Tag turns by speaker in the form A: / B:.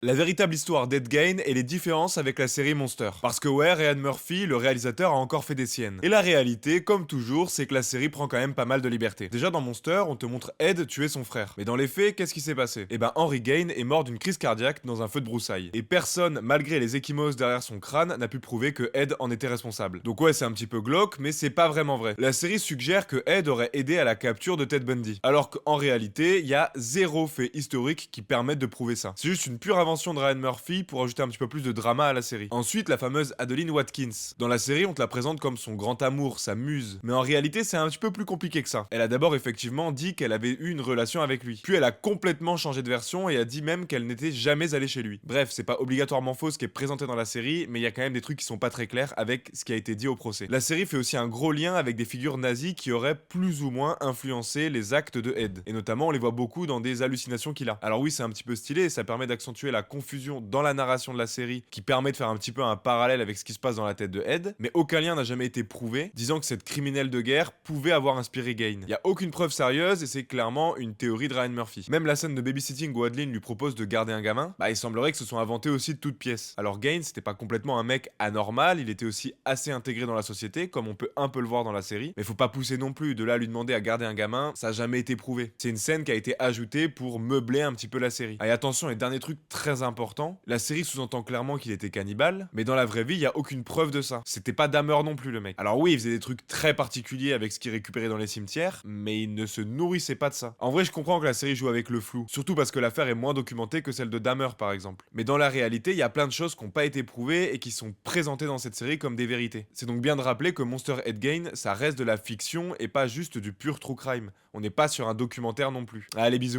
A: La véritable histoire d'Ed Gein et les différences avec la série Monster. Parce que ouais, Ryan Murphy, le réalisateur, a encore fait des siennes. Et la réalité, comme toujours, c'est que la série prend quand même pas mal de liberté. Déjà dans Monster, on te montre Ed tuer son frère. Mais dans les faits, qu'est-ce qui s'est passé? Eh ben Henry Gein est mort d'une crise cardiaque dans un feu de broussailles. Et personne, malgré les ecchymoses derrière son crâne, n'a pu prouver que Ed en était responsable. Donc ouais, c'est un petit peu glauque, mais c'est pas vraiment vrai. La série suggère que Ed aurait aidé à la capture de Ted Bundy. Alors qu'en réalité, il y a zéro fait historique qui permette de prouver ça. C'est juste une pure invention de Ryan Murphy pour ajouter un petit peu plus de drama à la série. Ensuite, la fameuse Adeline Watkins. Dans la série, on te la présente comme son grand amour, sa muse. Mais en réalité, c'est un petit peu plus compliqué que ça. Elle a d'abord effectivement dit qu'elle avait eu une relation avec lui. Puis elle a complètement changé de version et a dit même qu'elle n'était jamais allée chez lui. Bref, c'est pas obligatoirement faux ce qui est présenté dans la série, mais il y a quand même des trucs qui sont pas très clairs avec ce qui a été dit au procès. La série fait aussi un gros lien avec des figures nazies qui auraient plus ou moins influencé les actes de Ed. Et notamment, on les voit beaucoup dans des hallucinations qu'il a. Alors oui, c'est un petit peu stylé et ça permet d'accentuer la confusion dans la narration de la série qui permet de faire un petit peu un parallèle avec ce qui se passe dans la tête de Ed, mais aucun lien n'a jamais été prouvé disant que cette criminelle de guerre pouvait avoir inspiré Gain. Y a aucune preuve sérieuse et c'est clairement une théorie de Ryan Murphy. Même la scène de babysitting où Adeline lui propose de garder un gamin, bah il semblerait que ce soit inventé aussi de toutes pièces. Alors Gain, c'était pas complètement un mec anormal, il était aussi assez intégré dans la société, comme on peut un peu le voir dans la série, mais faut pas pousser non plus, de là à lui demander à garder un gamin, ça a jamais été prouvé. C'est une scène qui a été ajoutée pour meubler un petit peu la série. Et attention, et dernier truc très important, la série sous-entend clairement qu'il était cannibale, mais dans la vraie vie, il y a aucune preuve de ça. C'était pas Dahmer non plus le mec. Alors oui, il faisait des trucs très particuliers avec ce qu'il récupérait dans les cimetières, mais il ne se nourrissait pas de ça. En vrai, je comprends que la série joue avec le flou, surtout parce que l'affaire est moins documentée que celle de Dahmer par exemple. Mais dans la réalité, il y a plein de choses qui n'ont pas été prouvées et qui sont présentées dans cette série comme des vérités. C'est donc bien de rappeler que Monster Ed Gein, ça reste de la fiction et pas juste du pur true crime. On n'est pas sur un documentaire non plus. Allez, bisous.